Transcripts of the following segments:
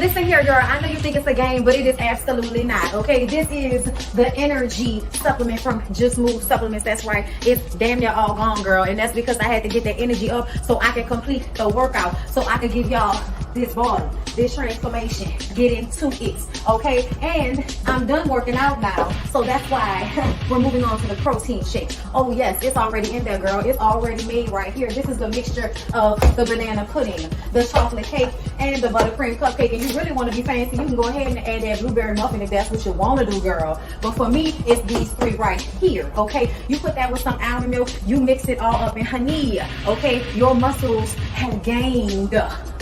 Listen here, girl. I know you think it's a game, but it is absolutely not. Okay, this is the energy supplement from Just Move Supplements. That's right. It's damn near all gone, girl, and that's because I had to get that energy up so I can complete the workout, so I can give y'all this body, this transformation, get into it, okay? And I'm done working out now, so that's why we're moving on to the protein shake. Oh yes, it's already in there, girl. It's already made right here. This is the mixture of the banana pudding, the chocolate cake, and the buttercream cupcake. And you really want to be fancy, you can go ahead and add that blueberry muffin if that's what you want to do, girl. But for me, it's these three right here, okay? You put that with some almond milk, you mix it all up in honey, okay? Your muscles have gained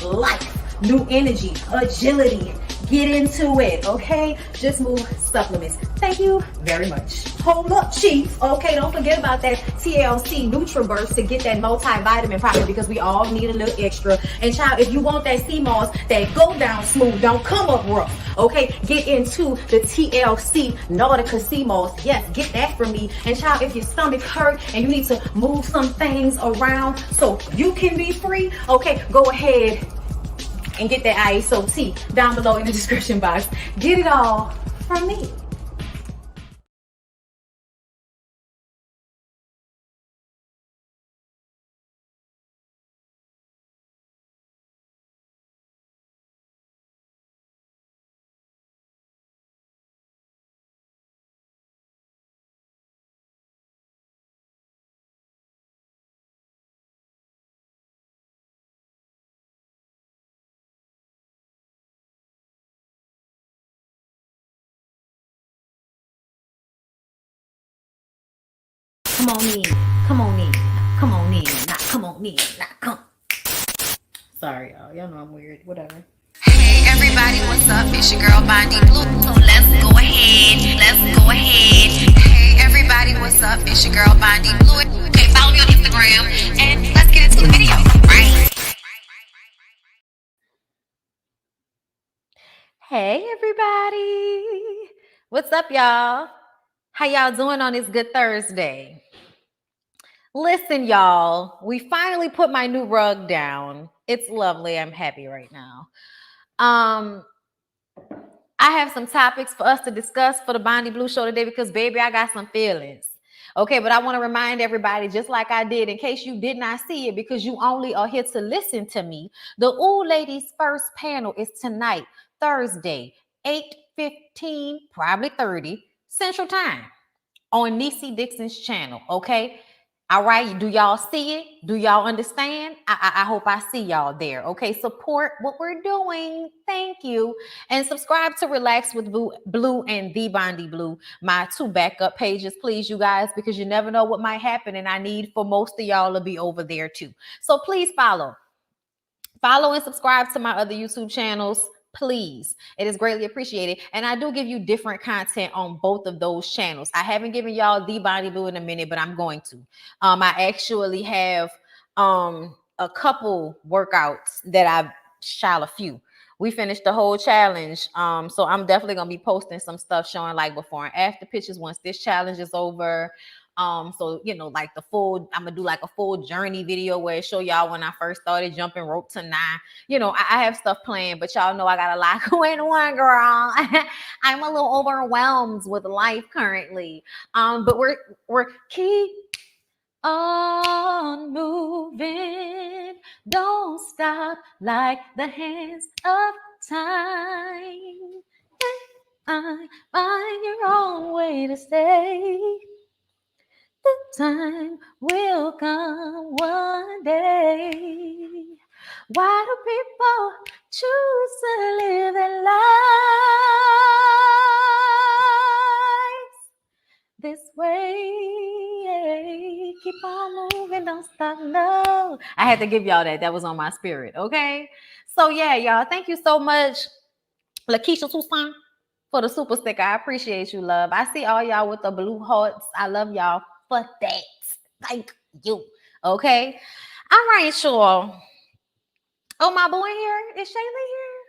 life, new energy, agility. Get into it, okay? Just Move Supplements. Thank you very much. Hold up, Chief. Okay, don't forget about that TLC NutriBurst to get that multivitamin probably, because we all need a little extra. And child, if you want that sea moss that go down smooth, don't come up rough, okay? Get into the TLC Nautica sea moss. Yes, get that from me. And child, if your stomach hurt and you need to move some things around so you can be free, okay, go ahead and get that ISO tea down below in the description box. Get it all from me. Come on in, come on in, come on in, not come on in, not come. Sorry, y'all know I'm weird, whatever. Hey everybody, what's up? It's your girl BondyBlue. So let's go ahead. Hey everybody, what's up? It's your girl BondyBlue. Okay, follow me on Instagram and let's get into the video, right? Hey everybody, what's up, y'all? How y'all doing on this good Thursday? Listen, y'all, we finally put my new rug down. It's lovely. I'm happy right now. I have some topics for us to discuss for the BondyBlue show today because, baby, I got some feelings. Okay, but I want to remind everybody, just like I did, in case you did not see it, because you only are here to listen to me, the Ooh Ladies First panel is tonight, Thursday, 8:15, probably 30, Central Time on Niecy Dixon's channel, okay? All right, do y'all see it? Do y'all understand? I hope I see y'all there. Okay, support what we're doing. Thank you. And subscribe to Relax with Blue and The BondyBlue, my two backup pages, please, you guys, because you never know what might happen. And I need for most of y'all to be over there too. So please follow. Follow and subscribe to my other YouTube channels, please. It is greatly appreciated. And I do give you different content on both of those channels. I haven't given y'all The BondyBlue in a minute, but I'm going to. I actually have a couple workouts that I've shot a few. We finished the whole challenge. So I'm definitely gonna be posting some stuff showing like before and after pictures once this challenge is over. So you know, like I'm gonna do like a full journey video where it show y'all when I first started jumping rope to now. You know, I have stuff planned, but y'all know I got a lot going on, girl. I'm a little overwhelmed with life currently. But we're keep on moving, don't stop like the hands of time. Find your own way to stay. The time will come one day. Why do people choose to live their lives this way? Keep on moving, don't stop, no. I had to give y'all that. That was on my spirit, okay? So yeah, y'all, thank you so much, Lakeisha Toussaint, for the super sticker. I appreciate you, love. I see all y'all with the blue hearts. I love y'all for that. Thank you. Okay. All right, sure. Oh, my boy here. Is Shaylee here?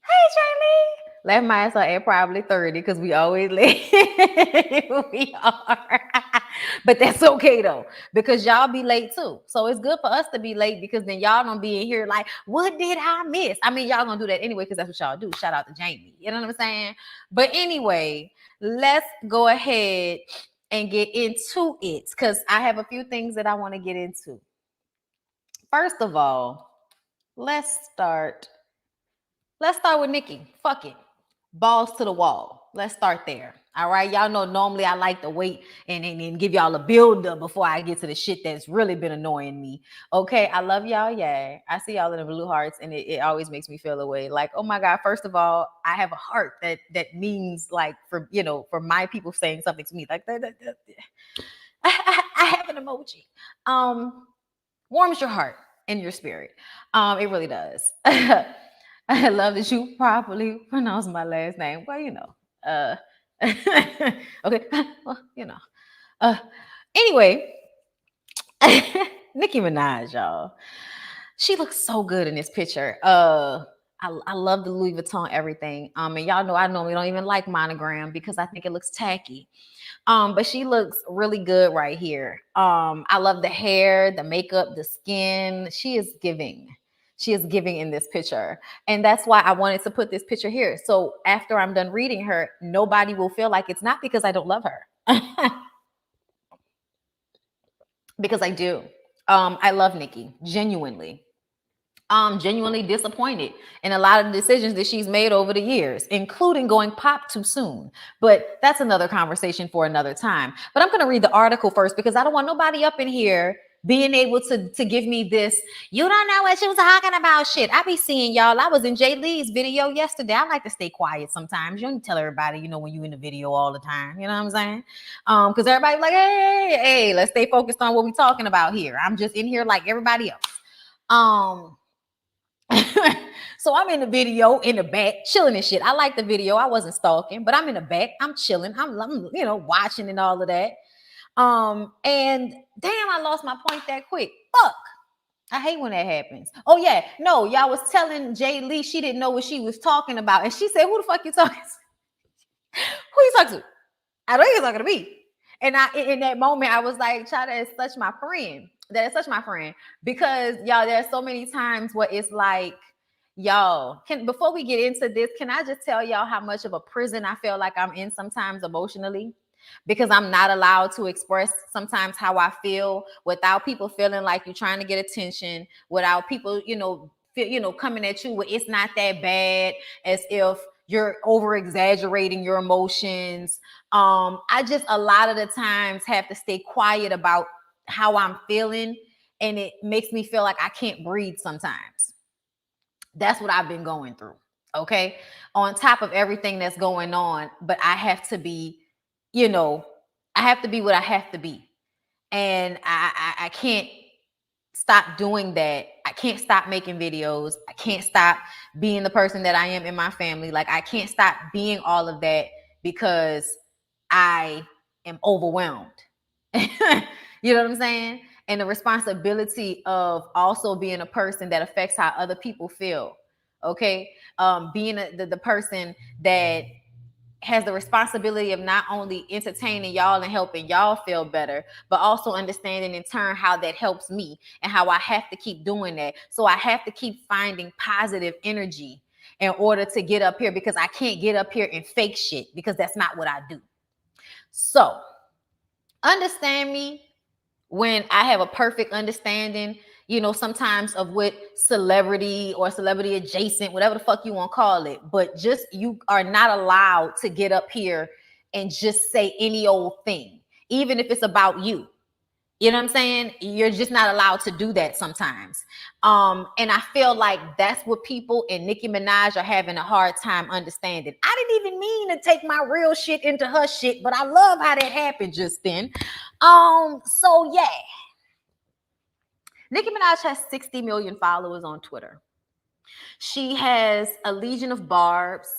Hey, Shaylee. Left my ass at probably 30 because we always late. We are. But that's okay though, because y'all be late too. So it's good for us to be late because then y'all don't be in here like, what did I miss? I mean, y'all gonna do that anyway because that's what y'all do. Shout out to Jamie. You know what I'm saying? But anyway, let's go ahead and get into it because I have a few things that I want to get into. First of all, let's start. Let's start with Nicki. Fuck it. Balls to the wall. Let's start there. All right. Y'all know normally I like to wait and give y'all a build up before I get to the shit that's really been annoying me. Okay. I love y'all. Yeah. I see y'all in the blue hearts and it always makes me feel away. Like, oh my God, first of all, I have a heart that means like for, for my people saying something to me. Like I have an emoji. Warms your heart and your spirit. It really does. I love that you properly pronounce my last name. Well, uh, okay, well, Uh, anyway, Nicki Minaj, y'all. She looks so good in this picture. I love the Louis Vuitton everything. And y'all know I normally don't even like monogram because I think it looks tacky. But she looks really good right here. I love the hair, the makeup, the skin. She is giving. She is giving in this picture. And that's why I wanted to put this picture here. So after I'm done reading her, nobody will feel like it's not because I don't love her. Because I do. I love Nicki, genuinely. Genuinely disappointed in a lot of decisions that she's made over the years, including going pop too soon. But that's another conversation for another time. But I'm going to read the article first because I don't want nobody up in here being able to give me this, you don't know what she was talking about shit. I be seeing y'all. I was in Jay Lee's video yesterday. I like to stay quiet sometimes. You don't tell everybody, when you in the video all the time. You know what I'm saying? Because everybody's like, hey, let's stay focused on what we're talking about here. I'm just in here like everybody else. So I'm in the video in the back, chilling and shit. I like the video. I wasn't stalking, but I'm in the back. I'm chilling. I'm watching and all of that. And damn, I lost my point that quick. Fuck. I hate when that happens. Oh yeah, no, y'all was telling Jay Lee she didn't know what she was talking about, and she said, "Who the fuck you talking to? Who you talking to? I know you're talking to me." And in that moment, I was like, "Child, that is such my friend. That is such my friend." Because y'all, there are so many times where it's like, y'all, before we get into this, can I just tell y'all how much of a prison I feel like I'm in sometimes emotionally? Because I'm not allowed to express sometimes how I feel without people feeling like you're trying to get attention, without people, coming at you with it's not that bad, as if you're over exaggerating your emotions. I just a lot of the times have to stay quiet about how I'm feeling, and it makes me feel like I can't breathe sometimes. That's what I've been going through. Okay. On top of everything that's going on, but I have to be, I have to be what I have to be. And I can't stop doing that. I can't stop making videos. I can't stop being the person that I am in my family. Like I can't stop being all of that because I am overwhelmed. You know what I'm saying? And the responsibility of also being a person that affects how other people feel. Okay. Being the person that has the responsibility of not only entertaining y'all and helping y'all feel better, but also understanding in turn how that helps me and how I have to keep doing that. So I have to keep finding positive energy in order to get up here, because I can't get up here and fake shit, because that's not what I do. So understand me when I have a perfect understanding, sometimes of what celebrity or celebrity adjacent, whatever the fuck you want to call it, but just you are not allowed to get up here and just say any old thing, even if it's about you. You know what I'm saying? You're just not allowed to do that sometimes. And I feel like that's what people in Nicki Minaj are having a hard time understanding. I didn't even mean to take my real shit into her shit, but I love how that happened just then. So yeah. Nicki Minaj has 60 million followers on Twitter. She has a legion of barbs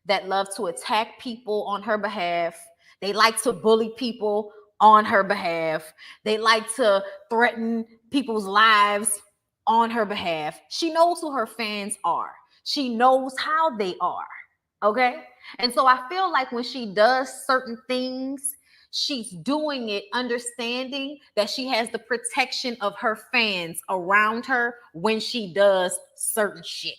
that love to attack people on her behalf. They like to bully people on her behalf. They like to threaten people's lives on her behalf. She knows who her fans are. She knows how they are. Okay. And so I feel like when she does certain things, she's doing it understanding that she has the protection of her fans around her when she does certain shit.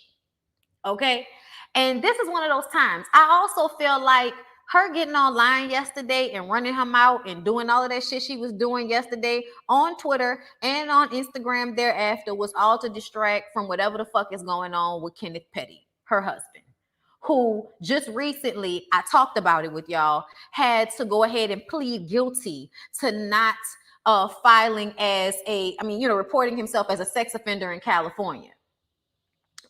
Okay. And this is one of those times. I also feel like her getting online yesterday and running her mouth and doing all of that shit she was doing yesterday on Twitter and on Instagram thereafter was all to distract from whatever the fuck is going on with Kenneth Petty, her husband, who just recently, I talked about it with y'all, had to go ahead and plead guilty to not filing as reporting himself as a sex offender in California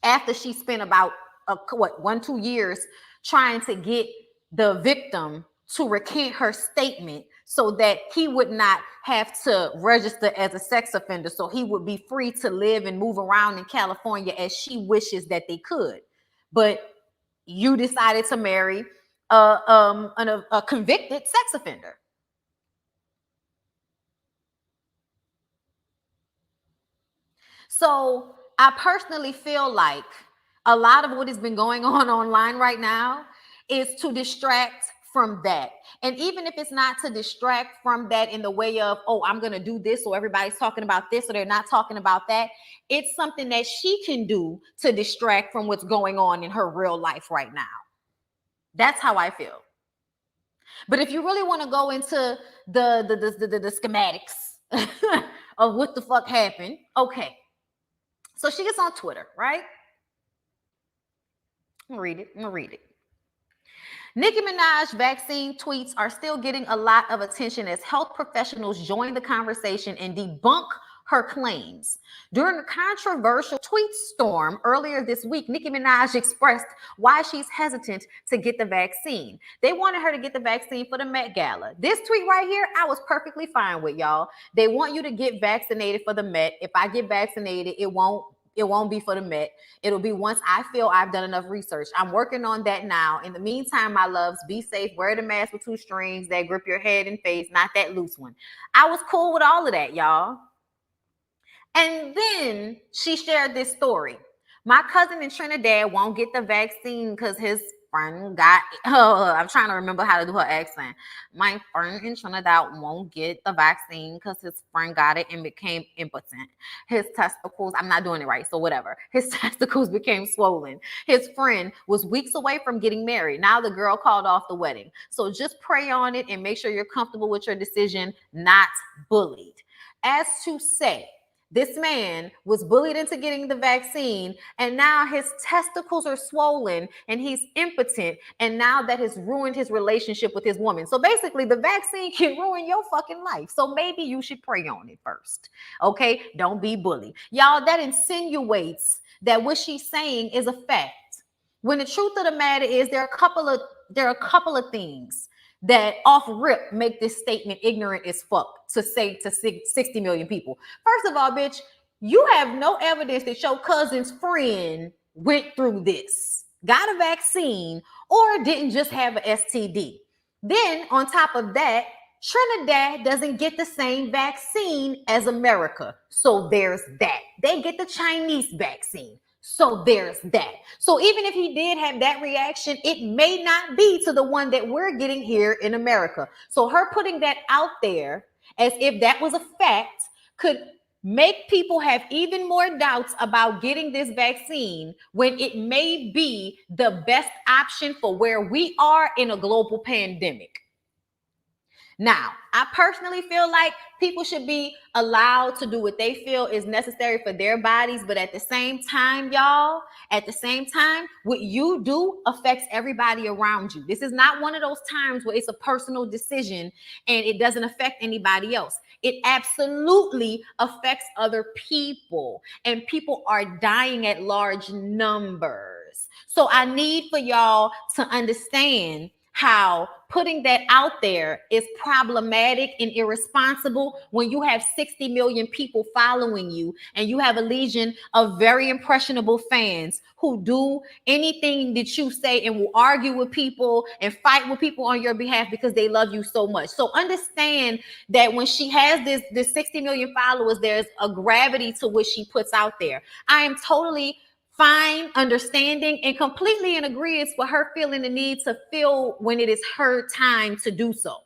after she spent about 1-2 years trying to get the victim to recant her statement so that he would not have to register as a sex offender, so he would be free to live and move around in California as she wishes that they could. But you decided to marry a convicted sex offender. So I personally feel like a lot of what has been going on online right now is to distract from that. And even if it's not to distract from that in the way of, oh, I'm going to do this, or everybody's talking about this, or they're not talking about that, it's something that she can do to distract from what's going on in her real life right now. That's how I feel. But if you really want to go into the schematics of what the fuck happened, okay. So she gets on Twitter, right? I'm gonna read it. Nicki Minaj vaccine tweets are still getting a lot of attention as health professionals join the conversation and debunk her claims. During a controversial tweet storm earlier this week, Nicki Minaj expressed why she's hesitant to get the vaccine. They wanted her to get the vaccine for the Met Gala. This tweet right here, I was perfectly fine with, y'all. They want you to get vaccinated for the Met. If I get vaccinated, it won't be for the Met. It'll be once I feel I've done enough research. I'm working on that now. In the meantime, my loves, be safe. Wear the mask with 2 strings that grip your head and face, not that loose one. I was cool with all of that, y'all. And then she shared this story. My cousin in Trinidad won't get the vaccine because his friend got, I'm trying to remember how to do her accent. My friend in Trinidad won't get the vaccine because his friend got it and became impotent. His testicles, I'm not doing it right, so whatever. His testicles became swollen. His friend was weeks away from getting married. Now the girl called off the wedding. So just pray on it and make sure you're comfortable with your decision, not bullied. As to say, this man was bullied into getting the vaccine, and now his testicles are swollen and he's impotent, and now that has ruined his relationship with his woman. So basically, the vaccine can ruin your fucking life. So maybe you should pray on it first. Okay? Don't be bullied. Y'all, that insinuates that what she's saying is a fact. When the truth of the matter is, there are a couple of things that off rip make this statement ignorant as fuck to say to 60 million people. First of all, bitch, you have no evidence that your cousin's friend went through this, got a vaccine, or didn't just have an STD. Then on top of that, Trinidad doesn't get the same vaccine as America. So there's that. They get the Chinese vaccine. So there's that. So even if he did have that reaction, it may not be to the one that we're getting here in America. So her putting that out there as if that was a fact could make people have even more doubts about getting this vaccine when it may be the best option for where we are in a global pandemic. Now, I personally feel like people should be allowed to do what they feel is necessary for their bodies. But at the same time, y'all, what you do affects everybody around you. This is not one of those times where it's a personal decision and it doesn't affect anybody else. It absolutely affects other people, and people are dying at large numbers. So I need for y'all to understand how putting that out there is problematic and irresponsible when you have 60 million people following you and you have a legion of very impressionable fans who do anything that you say and will argue with people and fight with people on your behalf because they love you so much. So understand that when she has this 60 million followers, there's a gravity to what she puts out there. I am totally fine, understanding, and completely in agreement with her feeling the need to feel when it is her time to do so.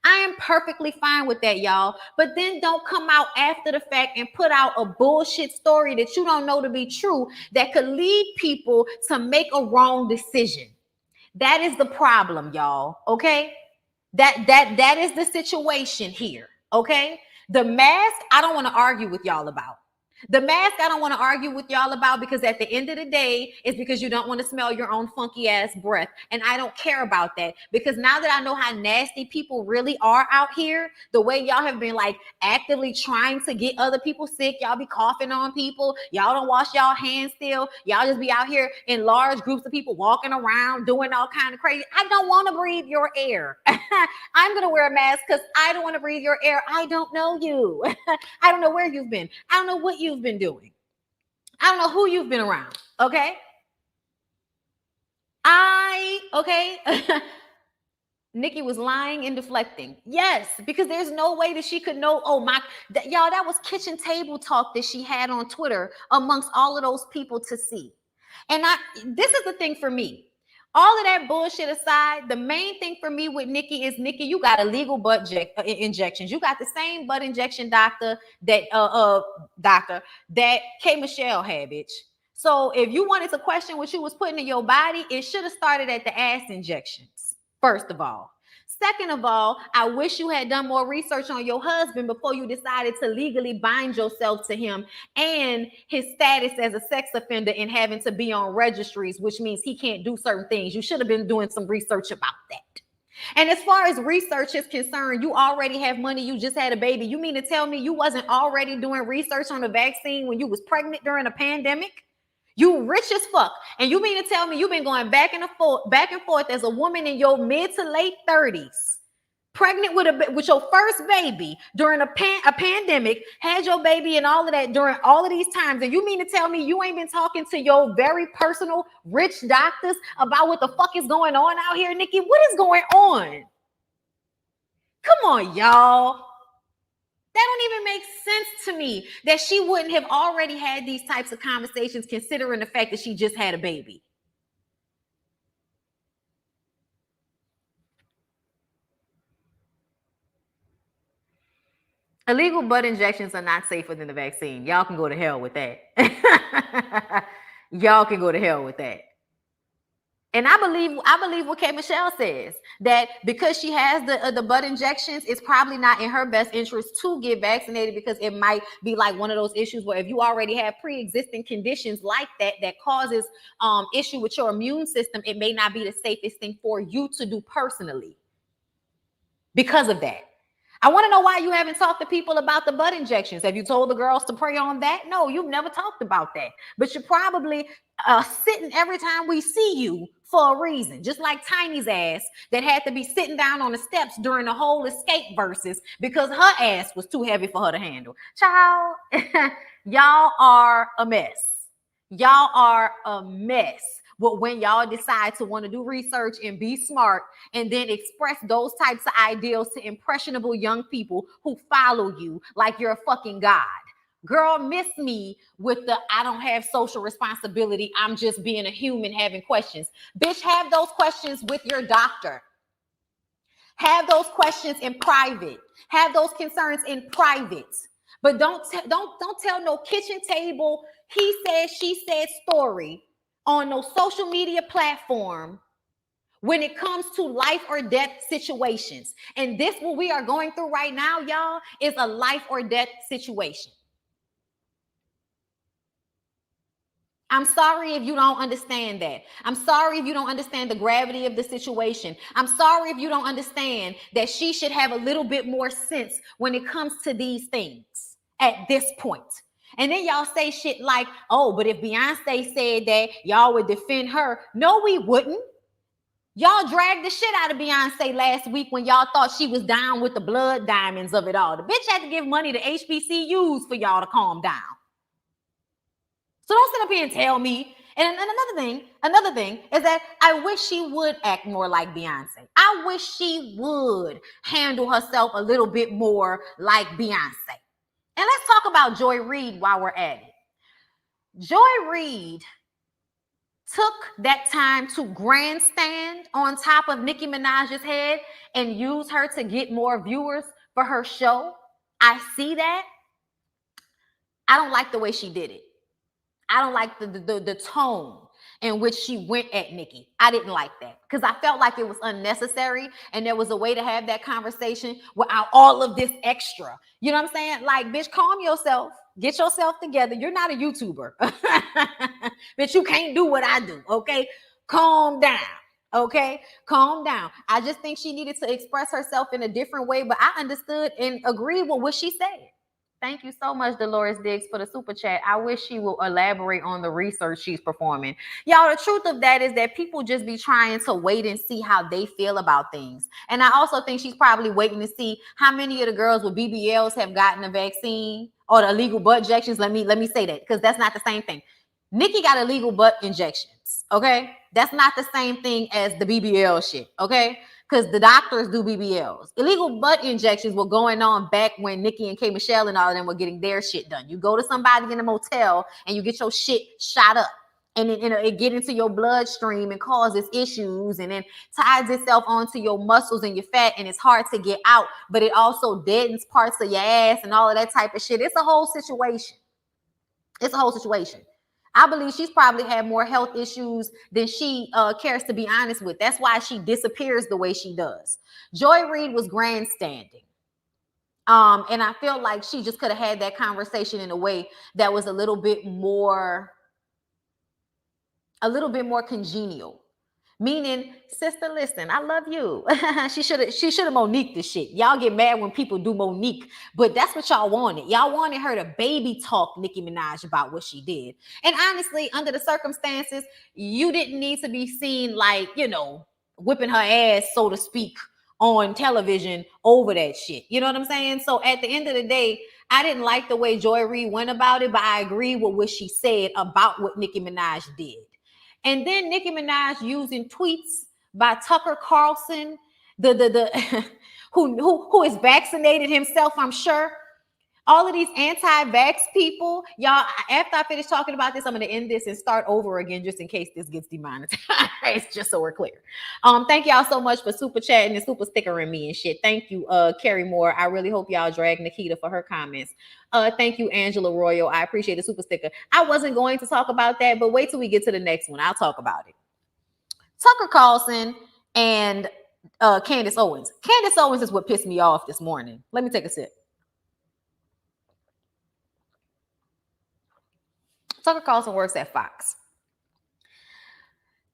I am perfectly fine with that, y'all. But then don't come out after the fact and put out a bullshit story that you don't know to be true that could lead people to make a wrong decision. That is the problem, y'all. Okay? That is the situation here. Okay? The mask, I don't want to argue with y'all about. The mask, I don't want to argue with y'all about, because at the end of the day, it's because you don't want to smell your own funky ass breath. And I don't care about that, because now that I know how nasty people really are out here, the way y'all have been like actively trying to get other people sick, y'all be coughing on people, y'all don't wash y'all hands still, y'all just be out here in large groups of people walking around doing all kind of crazy. I don't want to breathe your air. I'm going to wear a mask because I don't want to breathe your air. I don't know you. I don't know where you've been. I don't know what you've been doing. I don't know who you've been around. Okay. Nicki was lying and deflecting. Yes, because there's no way that she could know. Oh my, y'all, that was kitchen table talk that she had on Twitter amongst all of those people to see. And this is the thing for me. All of that bullshit aside, the main thing for me with Nicki is, Nicki, you got illegal butt injections. You got the same butt injection doctor that K. Michelle had, bitch. So if you wanted to question what you was putting in your body, it should have started at the ass injections, first of all. Second of all, I wish you had done more research on your husband before you decided to legally bind yourself to him and his status as a sex offender and having to be on registries, which means he can't do certain things. You should have been doing some research about that. And as far as research is concerned, you already have money. You just had a baby. You mean to tell me you wasn't already doing research on the vaccine when you was pregnant during a pandemic? You rich as fuck. And you mean to tell me you've been going back and forth as a woman in your mid to late 30s, pregnant with your first baby during a pandemic, had your baby and all of that during all of these times. And you mean to tell me you ain't been talking to your very personal rich doctors about what the fuck is going on out here, Nicki? What is going on? Come on, y'all. That don't even make sense to me that she wouldn't have already had these types of conversations, considering the fact that she just had a baby. Illegal butt injections are not safer than the vaccine. Y'all can go to hell with that. Y'all can go to hell with that. And I believe what K. Michelle says, that because she has the butt injections, it's probably not in her best interest to get vaccinated, because it might be like one of those issues where if you already have pre-existing conditions like that causes issue with your immune system, it may not be the safest thing for you to do personally because of that. I want to know why you haven't talked to people about the butt injections. Have you told the girls to pray on that? No, you've never talked about that. But you're probably sitting every time we see you for a reason. Just like Tiny's ass that had to be sitting down on the steps during the whole escape verses because her ass was too heavy for her to handle. Child, y'all are a mess. Y'all are a mess. But when y'all decide to want to do research and be smart and then express those types of ideals to impressionable young people who follow you like you're a fucking god. Girl, miss me with the I don't have social responsibility. I'm just being a human having questions. Bitch, have those questions with your doctor. Have those questions in private. Have those concerns in private. But don't tell no kitchen table, he said, she said story on no social media platform when it comes to life or death situations. And this, what we are going through right now, y'all, is a life or death situation. I'm sorry if you don't understand that. I'm sorry if you don't understand the gravity of the situation. I'm sorry if you don't understand that she should have a little bit more sense when it comes to these things at this point. And then y'all say shit like, oh, but if Beyonce said that, y'all would defend her. No, we wouldn't. Y'all dragged the shit out of Beyonce last week when y'all thought she was down with the blood diamonds of it all. The bitch had to give money to HBCUs for y'all to calm down. So don't sit up here and tell me. And another thing is that I wish she would act more like Beyonce. I wish she would handle herself a little bit more like Beyonce. And let's talk about Joy Reid while we're at it. Joy Reid took that time to grandstand on top of Nicki Minaj's head and use her to get more viewers for her show. I see that. I don't like the way she did it. I don't like the tone in which she went at Nicki. I didn't like that because I felt like it was unnecessary and there was a way to have that conversation without all of this extra. You know what I'm saying? Like, bitch, calm yourself. Get yourself together. You're not a YouTuber. Bitch, you can't do what I do, okay? Calm down. Okay, calm down. I just think she needed to express herself in a different way, but I understood and agreed with what she said. Thank you so much, Dolores Diggs, for the super chat. I wish she will elaborate on the research she's performing. Y'all, the truth of that is that people just be trying to wait and see how they feel about things. And I also think she's probably waiting to see how many of the girls with BBLs have gotten a vaccine or the illegal butt injections. Let me say that because that's not the same thing. Nicki got illegal butt injections, okay? That's not the same thing as the BBL shit, okay? Because the doctors do BBLs. Illegal butt injections were going on back when Nicki and K. Michelle and all of them were getting their shit done. You go to somebody in a motel and you get your shit shot up. And it get into your bloodstream and causes issues and then ties itself onto your muscles and your fat and it's hard to get out. But it also deadens parts of your ass and all of that type of shit. It's a whole situation. It's a whole situation. I believe she's probably had more health issues than she cares to be honest with. That's why she disappears the way she does. Joy Reid was grandstanding. And I feel like she just could have had that conversation in a way that was a little bit more congenial. Meaning, sister, listen, I love you. she should have Monique this shit. Y'all get mad when people do Monique, but that's what y'all wanted. Y'all wanted her to baby talk Nicki Minaj about what she did. And honestly, under the circumstances, you didn't need to be seen like, whipping her ass, so to speak, on television over that shit. You know what I'm saying? So at the end of the day, I didn't like the way Joy Reid went about it, but I agree with what she said about what Nicki Minaj did. And then Nicki Minaj using tweets by Tucker Carlson, who is vaccinated himself, I'm sure. All of these anti-vax people, y'all, after I finish talking about this, I'm going to end this and start over again just in case this gets demonetized, just so we're clear. Thank y'all so much for super chatting and super stickering me and shit. Thank you, Carrie Moore. I really hope y'all drag Nikita for her comments. Thank you, Angela Royal. I appreciate the super sticker. I wasn't going to talk about that, but wait till we get to the next one. I'll talk about it. Tucker Carlson and Candace Owens. Candace Owens is what pissed me off this morning. Let me take a sip. Tucker Carlson works at Fox.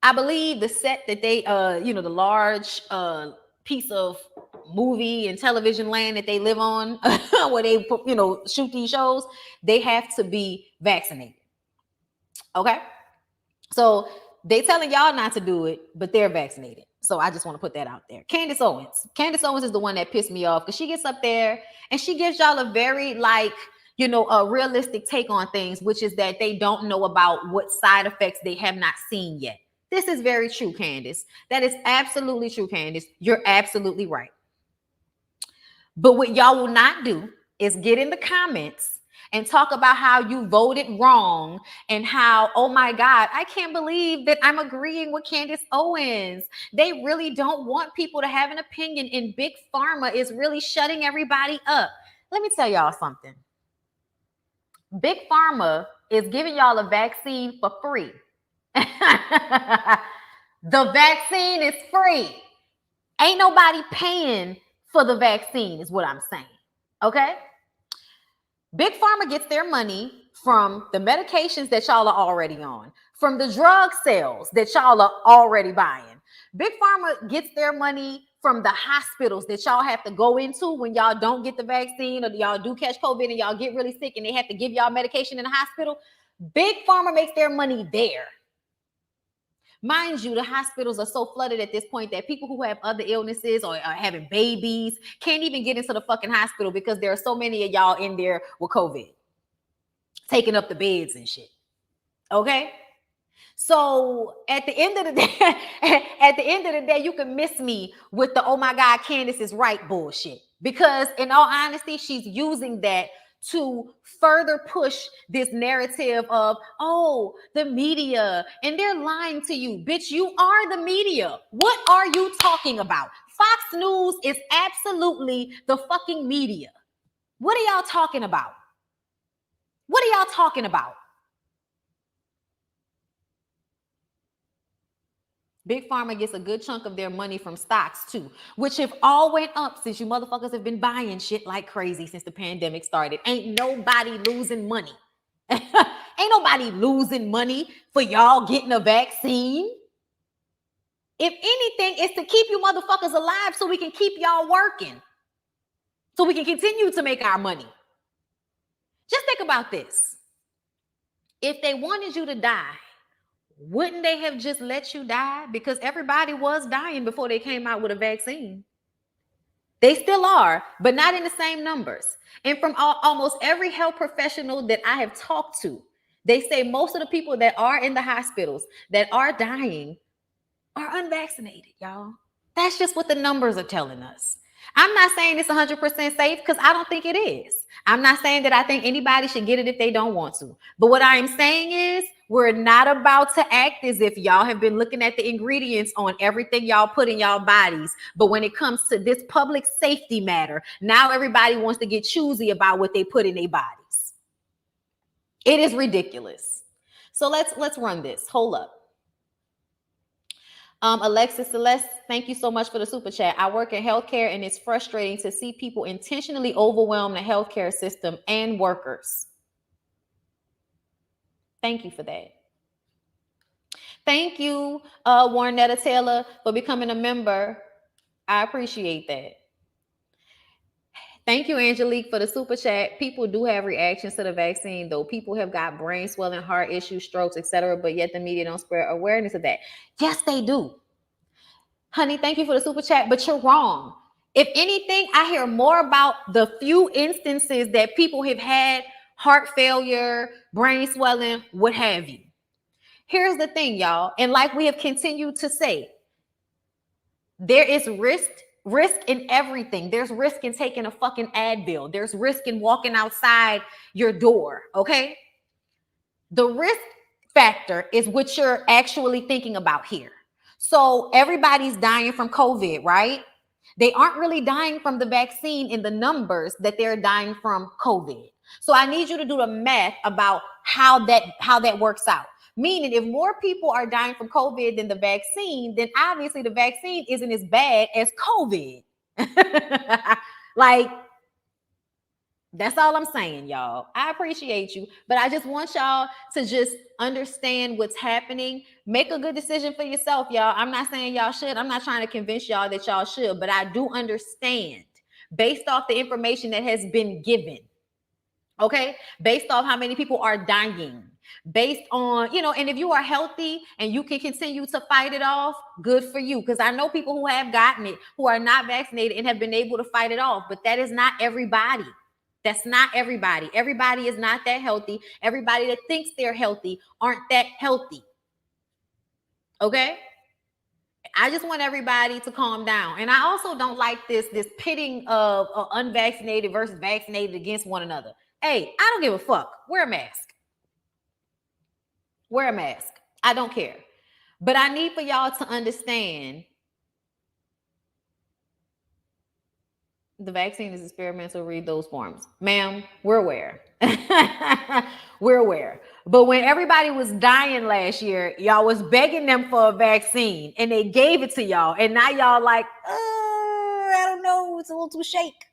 I believe the set that they, the large piece of movie and television land that they live on, where they, shoot these shows, they have to be vaccinated. Okay? So they telling y'all not to do it, but they're vaccinated. So I just want to put that out there. Candace Owens. Candace Owens is the one that pissed me off because she gets up there and she gives y'all a very a realistic take on things, which is that they don't know about what side effects they have not seen yet. This is very true, Candace. That is absolutely true, Candace. You're absolutely right. But what y'all will not do is get in the comments and talk about how you voted wrong and how, oh my God, I can't believe that I'm agreeing with Candace Owens. They really don't want people to have an opinion, and Big Pharma is really shutting everybody up. Let me tell y'all something. Big Pharma is giving y'all a vaccine for free. The vaccine is free. Ain't nobody paying for the vaccine is what I'm saying. Okay? Big Pharma gets their money from the medications that y'all are already on, from the drug sales that y'all are already buying. Big Pharma gets their money from the hospitals that y'all have to go into when y'all don't get the vaccine or y'all do catch COVID and y'all get really sick and they have to give y'all medication in the hospital. Big Pharma makes their money there. Mind you, the hospitals are so flooded at this point that people who have other illnesses or are having babies can't even get into the fucking hospital because there are so many of y'all in there with COVID, taking up the beds and shit. Okay? So at the end of the day, you can miss me with the, oh my God, Candace is right bullshit. Because in all honesty, she's using that to further push this narrative of, oh, the media, and they're lying to you. Bitch, you are the media. What are you talking about? Fox News is absolutely the fucking media. What are y'all talking about? What are y'all talking about? Big Pharma gets a good chunk of their money from stocks too, which have all went up since you motherfuckers have been buying shit like crazy since the pandemic started. Ain't nobody losing money. Ain't nobody losing money for y'all getting a vaccine. If anything, it's to keep you motherfuckers alive so we can keep y'all working. So we can continue to make our money. Just think about this. If they wanted you to die, wouldn't they have just let you die? Because everybody was dying before they came out with a vaccine. They still are, but not in the same numbers. And from almost every health professional that I have talked to, they say most of the people that are in the hospitals that are dying are unvaccinated, y'all. That's just what the numbers are telling us. I'm not saying it's 100% safe because I don't think it is. I'm not saying that I think anybody should get it if they don't want to. But what I am saying is we're not about to act as if y'all have been looking at the ingredients on everything y'all put in y'all bodies. But when it comes to this public safety matter, now everybody wants to get choosy about what they put in their bodies. It is ridiculous. So let's run this. Hold up. Alexis Celeste, thank you so much for the super chat. I work in healthcare and it's frustrating to see people intentionally overwhelm the healthcare system and workers. Thank you for that. Thank you, Warnetta Taylor, for becoming a member. I appreciate that. Thank you, Angelique, for the super chat. People do have reactions to the vaccine, though. People have got brain swelling, heart issues, strokes, etc., but yet the media don't spread awareness of that. Yes, they do. Honey, thank you for the super chat, but you're wrong. If anything, I hear more about the few instances that people have had heart failure, brain swelling, what have you. Here's the thing, y'all, and like we have continued to say, there is risk in everything. There's risk in taking a fucking Advil. There's risk in walking outside your door, okay? The risk factor is what you're actually thinking about here. So everybody's dying from COVID, right? They aren't really dying from the vaccine in the numbers that they're dying from COVID. So I need you to do the math about how that works out. Meaning if more people are dying from COVID than the vaccine, then obviously the vaccine isn't as bad as COVID. Like, that's all I'm saying, y'all. I appreciate you, but I just want y'all to just understand what's happening. Make a good decision for yourself, y'all. I'm not saying y'all should. I'm not trying to convince y'all that y'all should, but I do understand based off the information that has been given. Okay? Based off how many people are dying. Based on, and if you are healthy and you can continue to fight it off, good for you. Because I know people who have gotten it, who are not vaccinated and have been able to fight it off, but that is not everybody. That's not everybody. Everybody is not that healthy. Everybody that thinks they're healthy aren't that healthy. Okay? I just want everybody to calm down. And I also don't like this pitting of unvaccinated versus vaccinated against one another. Hey, I don't give a fuck. Wear a mask. Wear a mask. I don't care. But I need for y'all to understand the vaccine is experimental. Read those forms. Ma'am, we're aware. We're aware. But when everybody was dying last year, y'all was begging them for a vaccine and they gave it to y'all. And now y'all like, I don't know. It's a little too shake.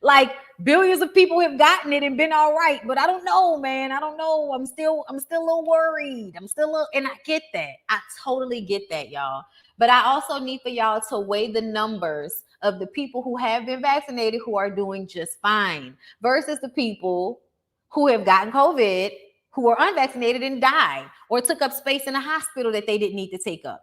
Like billions of people have gotten it and been all right. But I don't know, man. I don't know. I'm still a little worried. And I get that. I totally get that, y'all. But I also need for y'all to weigh the numbers of the people who have been vaccinated who are doing just fine versus the people who have gotten COVID, who are unvaccinated and died or took up space in a hospital that they didn't need to take up.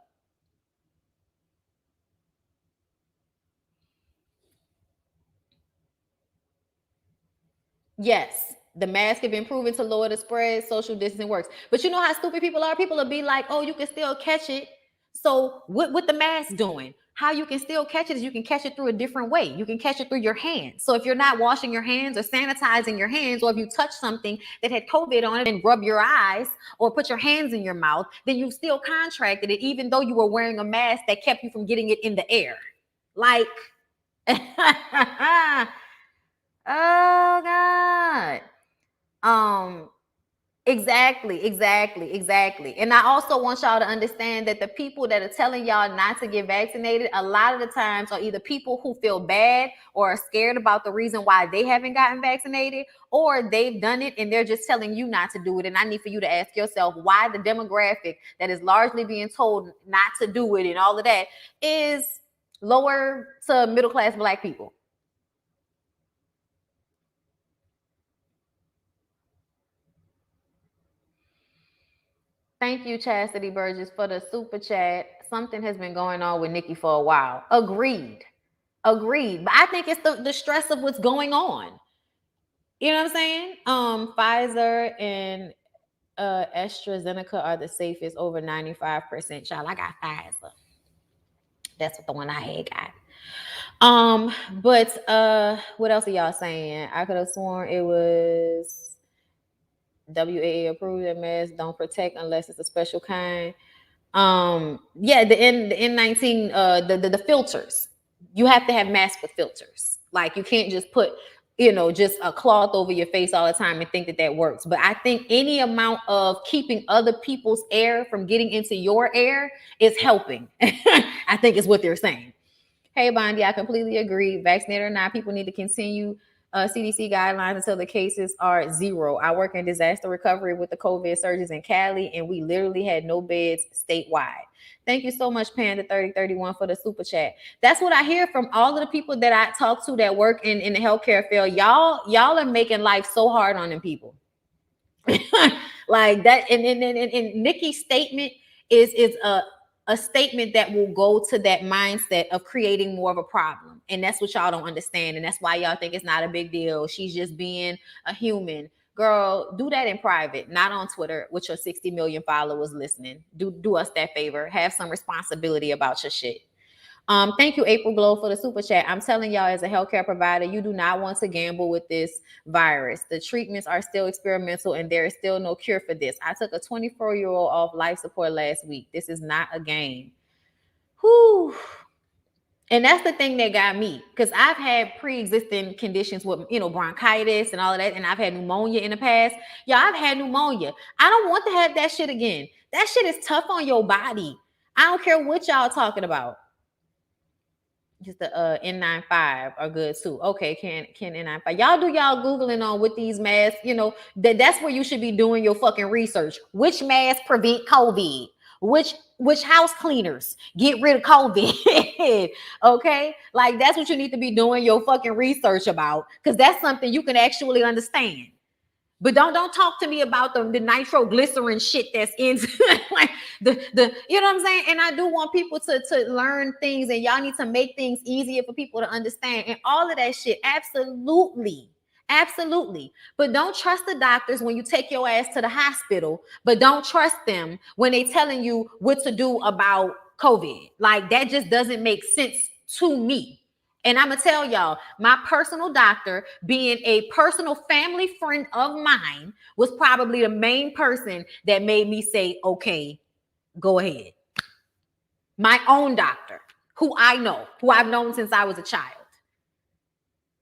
Yes, the mask have been proven to lower the spread. Social distancing works. But you know how stupid people are? People will be like, oh, you can still catch it. So what the mask doing? How you can still catch it is you can catch it through a different way. You can catch it through your hands. So if you're not washing your hands or sanitizing your hands, or if you touch something that had COVID on it and rub your eyes or put your hands in your mouth, then you still contracted it, even though you were wearing a mask that kept you from getting it in the air. Like, oh God. Exactly. And I also want y'all to understand that the people that are telling y'all not to get vaccinated, a lot of the times are either people who feel bad or are scared about the reason why they haven't gotten vaccinated, or they've done it and they're just telling you not to do it. And I need for you to ask yourself why the demographic that is largely being told not to do it and all of that is lower to middle class Black people. Thank you, Chastity Burgess, for the super chat. Something has been going on with Nicki for a while. Agreed. But I think it's the stress of what's going on. You know what I'm saying? Pfizer and AstraZeneca are the safest, over 95%. Child, I got Pfizer. That's what the one I had got. But what else are y'all saying? I could have sworn it was WAA approved that masks don't protect unless it's a special kind. Yeah, the N19, the filters. You have to have masks with filters. Like, you can't just put, just a cloth over your face all the time and think that that works. But I think any amount of keeping other people's air from getting into your air is helping. I think is what they're saying. Hey, Bondi, I completely agree. Vaccinated or not, people need to continue CDC guidelines until the cases are zero. I work in disaster recovery with the COVID surges in Cali, and we literally had no beds statewide. Thank you so much, Panda 3031, for the super chat. That's what I hear from all of the people that I talk to that work in the healthcare field. Y'all are making life so hard on them people. Like that, and Nicki's statement is a statement that will go to that mindset of creating more of a problem. And that's what y'all don't understand. And that's why y'all think it's not a big deal. She's just being a human. Girl, do that in private, not on Twitter with your 60 million followers listening. Do us that favor. Have some responsibility about your shit. Thank you, April Glow, for the super chat. I'm telling y'all, as a healthcare provider, you do not want to gamble with this virus. The treatments are still experimental and there is still no cure for this. I took a 24-year-old off life support last week. This is not a game. Whew. And that's the thing that got me, because I've had pre-existing conditions with, bronchitis and all of that, and I've had pneumonia in the past. Yeah, I've had pneumonia. I don't want to have that shit again. That shit is tough on your body. I don't care what y'all talking about. Just the N95 are good too. Okay, can N95. Y'all do y'all Googling on with these masks, that's where you should be doing your fucking research. Which masks prevent COVID? Which house cleaners get rid of COVID? Okay, like that's what you need to be doing your fucking research about, because that's something you can actually understand. But don't talk to me about the nitroglycerin shit that's in like the you know what I'm saying? And I do want people to learn things, and y'all need to make things easier for people to understand and all of that shit. Absolutely. But don't trust the doctors when you take your ass to the hospital, but don't trust them when they telling you what to do about COVID. Like, that just doesn't make sense to me. And I'm going to tell y'all, my personal doctor, being a personal family friend of mine, was probably the main person that made me say, okay, go ahead. My own doctor, who I know, who I've known since I was a child,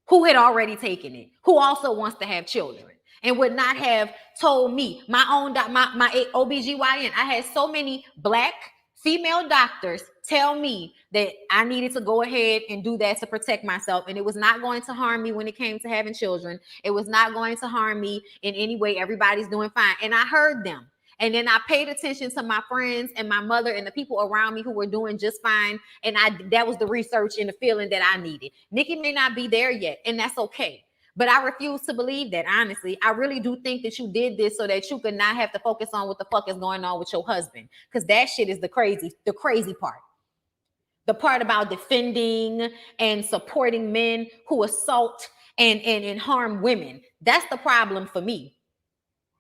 who had already taken it, who also wants to have children, and would not have told me. My own my OBGYN, I had so many Black female doctors tell me that I needed to go ahead and do that to protect myself. And it was not going to harm me when it came to having children. It was not going to harm me in any way. Everybody's doing fine. And I heard them. And then I paid attention to my friends and my mother and the people around me who were doing just fine. And that was the research and the feeling that I needed. Nicki may not be there yet, and that's okay. But I refuse to believe that, honestly. I really do think that you did this so that you could not have to focus on what the fuck is going on with your husband. Because that shit is the crazy part. The part about defending and supporting men who assault and harm women. That's the problem for me.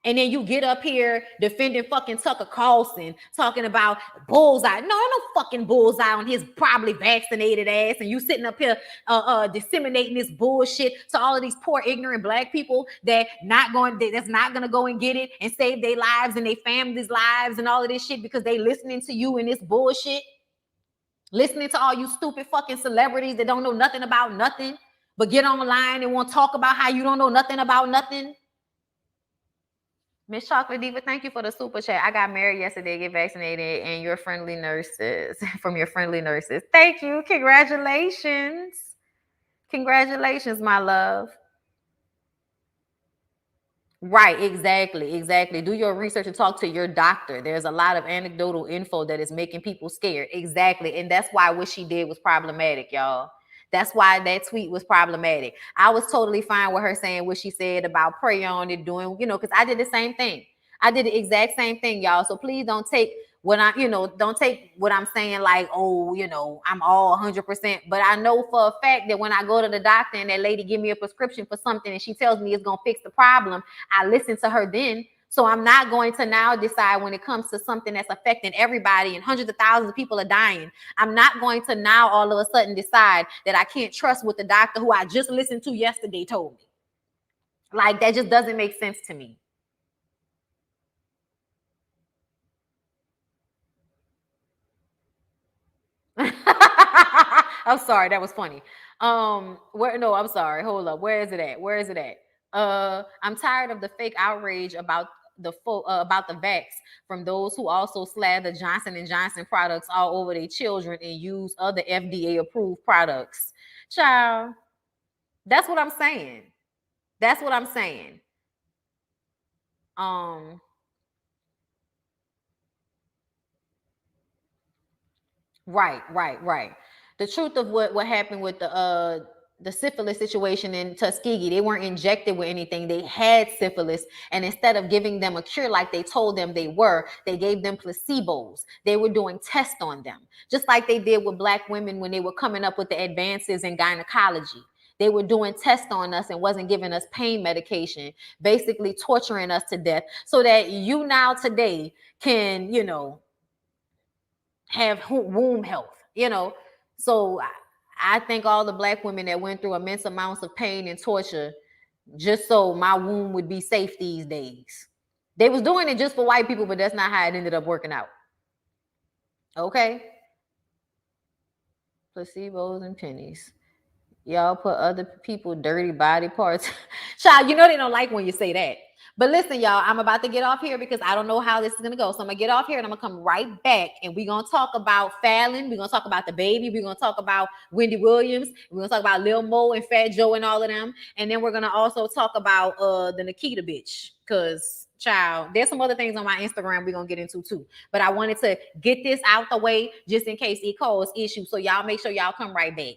And then you get up here defending fucking Tucker Carlson, talking about bullseye. No fucking bullseye on his probably vaccinated ass. And you sitting up here disseminating this bullshit to all of these poor, ignorant black people that's not gonna go and get it and save their lives and their families' lives and all of this shit because they listening to you and this bullshit. Listening to all you stupid fucking celebrities that don't know nothing about nothing, but get online and want to talk about how you don't know nothing about nothing. Miss Chocolate Diva, thank you for the super chat. I got married yesterday, get vaccinated, and your friendly nurses, from your friendly nurses. Thank you. Congratulations. Congratulations, my love. Right, exactly. Do your research and talk to your doctor. There's a lot of anecdotal info that is making people scared. Exactly. And that's why what she did was problematic, y'all. That's why that tweet was problematic. I was totally fine with her saying what she said about pray on it, doing, because I did the same thing. I did the exact same thing, y'all. So please don't take don't take what I'm saying like, oh, I'm all 100%. But I know for a fact that when I go to the doctor and that lady give me a prescription for something and she tells me it's going to fix the problem, I listen to her then. So I'm not going to now decide when it comes to something that's affecting everybody and hundreds of thousands of people are dying. I'm not going to now all of a sudden decide that I can't trust what the doctor who I just listened to yesterday told me. Like, that just doesn't make sense to me. I'm sorry, that was funny. I'm sorry. Hold up. Where is it at? I'm tired of the fake outrage about about the vax from those who also slather Johnson and Johnson products all over their children and use other FDA approved products. Child, that's what I'm saying. That's what I'm saying. Right. The truth of what happened with the syphilis situation in Tuskegee, they weren't injected with anything. They had syphilis, and instead of giving them a cure like they told them they were, they gave them placebos. They were doing tests on them, just like they did with black women when they were coming up with the advances in gynecology. They were doing tests on us and wasn't giving us pain medication, basically torturing us to death so that you now today can, have womb health, So I think all the black women that went through immense amounts of pain and torture just so my womb would be safe these days. They was doing it just for white people, but that's not how it ended up working out. Okay? Placebos and pennies. Y'all put other people dirty body parts. Child, they don't like when you say that. But listen, y'all, I'm about to get off here because I don't know how this is going to go. So I'm going to get off here and I'm going to come right back. And we're going to talk about Fallon. We're going to talk about the baby. We're going to talk about Wendy Williams. We're going to talk about Lil Mo and Fat Joe and all of them. And then we're going to also talk about the Nikita bitch. Because, child, there's some other things on my Instagram we're going to get into too. But I wanted to get this out the way just in case it caused issues. So y'all make sure y'all come right back.